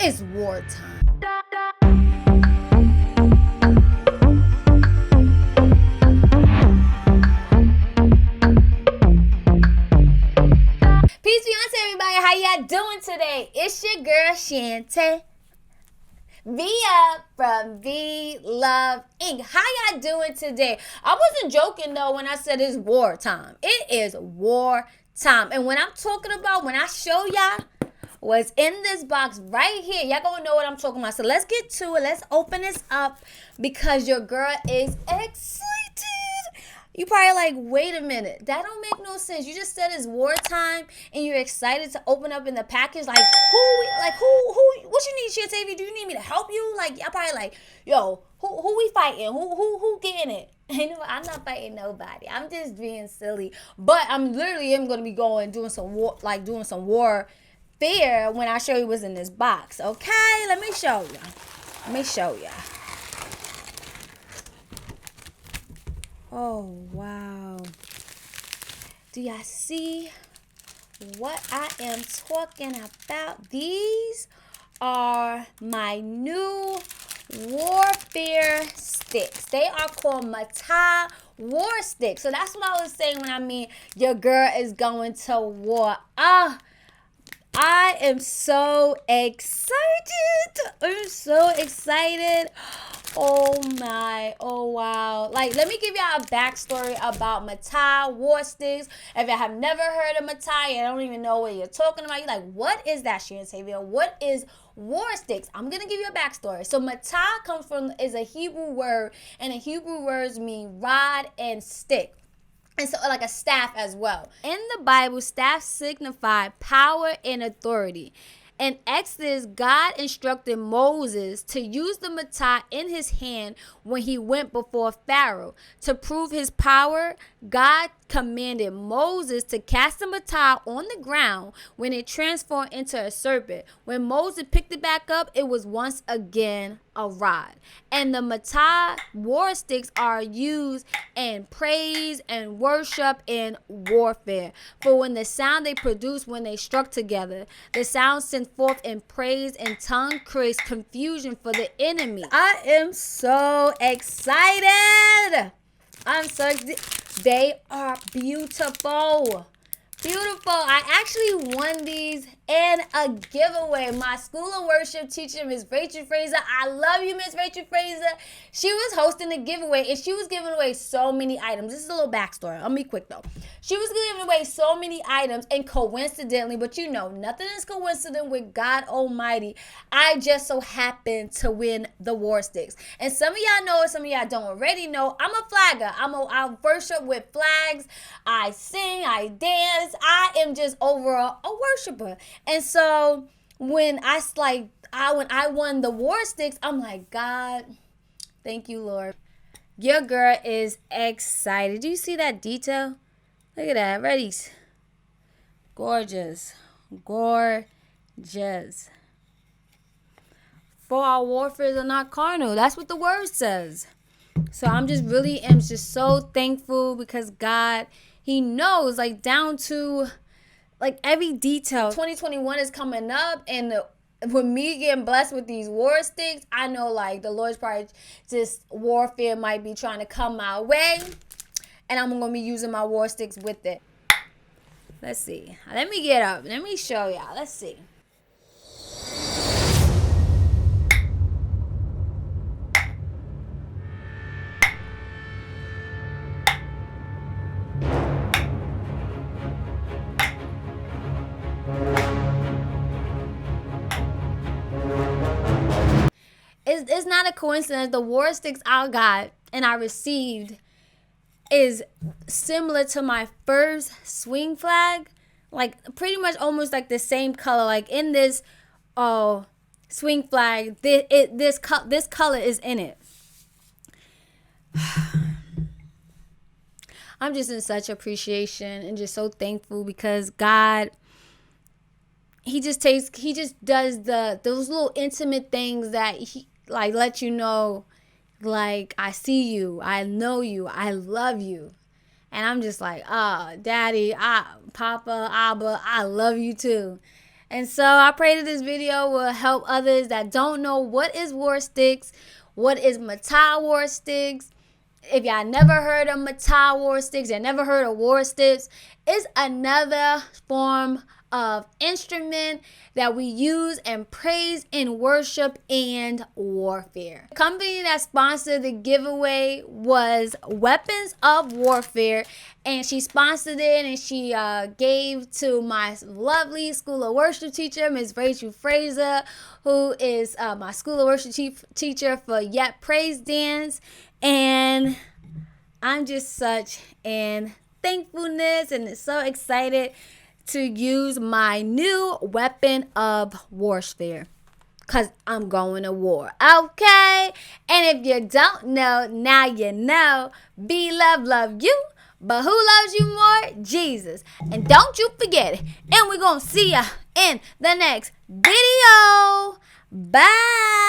It's wartime. Peace be on to everybody. How y'all doing today? It's your girl Shantea. Be up from Be Love I.N.C. How y'all doing today? I wasn't joking though when I said it's wartime. It is wartime. And when I'm talking about, when I show y'all what's in this box right here, y'all gonna know what I'm talking about. So let's get to it. Let's open this up because your girl is excited. You probably like, wait a minute, that don't make no sense. You just said it's wartime and you're excited to open up in the package. Like who, what you need, Shantiva? Do you need me to help you? Like, y'all probably like, yo, who we fighting? Who getting it? I'm not fighting nobody. I'm just being silly. But I'm literally gonna be doing some warfare when I show you what's in this box. Okay, let me show you. Oh, wow. Do y'all see what I am talking about? These are my new warfare sticks. They are called Mattah War Sticks. So that's what I was saying when I mean your girl is going to war. I am so excited. I'm so excited. Oh wow. Like, let me give y'all a backstory about Mattah War Sticks. If y'all have never heard of Mattah, you don't even know what you're talking about. You're like, what is that, Shantiva? What is War Sticks? I'm gonna give you a backstory. So Mattah is a Hebrew word, and the Hebrew words mean rod and stick. And so like a staff as well. In the Bible, staff signify power and authority. In Exodus, God instructed Moses to use the Mattah in his hand when he went before Pharaoh. To prove his power, God commanded Moses to cast the Mattah on the ground when it transformed into a serpent. When Moses picked it back up, it was once again a rod. And the Mattah War Sticks are used in praise and worship and warfare. For when the sound they produce when they struck together, the sound sent forth in praise and tongue creates confusion for the enemy. I am so excited. They are beautiful. Beautiful. I actually won these in a giveaway. My school of worship teacher, Miss Rachel Fraser. I love you, Miss Rachel Fraser. She was hosting a giveaway and she was giving away so many items. This is a little backstory. I'll be quick though. She was giving away so many items, and coincidentally, but you know, nothing is coincident with God Almighty. I just so happened to win the War Sticks. And some of y'all know it, some of y'all don't already know. I'm a flagger. I worship with flags. I sing, I dance. I am just overall a worshiper. And so when I won the War Sticks, I'm like, God, thank you, Lord. Your girl is excited. Do you see that detail? Look at that. Ready? Gorgeous. Gorgeous. For our warfares are not carnal. That's what the word says. So I'm just so thankful because God, he knows, like, down to like every detail. 2021 is coming up, and with me getting blessed with these war sticks, I know like the Lord's probably just warfare might be trying to come my way, and I'm gonna be using my war sticks with it. Let's see. Let me get up. Let me show y'all. Let's see. It's not a coincidence. The war sticks I got and I received is similar to my first swing flag. Like pretty much almost like the same color. Like in this swing flag, this color is in it. I'm just in such appreciation and just so thankful because God, he just does those little intimate things that he like let you know, like, I see you, I know you, I love you. And I'm just like, Daddy, Papa, Abba, I love you too. And so I pray that this video will help others that don't know what is War Sticks, what is Mattah War Sticks. If y'all never heard of Mattah War Sticks, you never heard of War Sticks, it's another form of instrument that we use in praise and worship and warfare. The company that sponsored the giveaway was Weapons of Warfare, and she sponsored it, and she gave to my lovely school of worship teacher, Ms. Rachel Fraser, who is my school of worship teacher for Yet Praise Dance. And I'm just such in thankfulness and so excited to use my new weapon of warfare, because I'm going to war, okay? And if you don't know, now you know. Be love you, but who loves you more? Jesus. And don't you forget it. And we're going to see ya in the next video. Bye.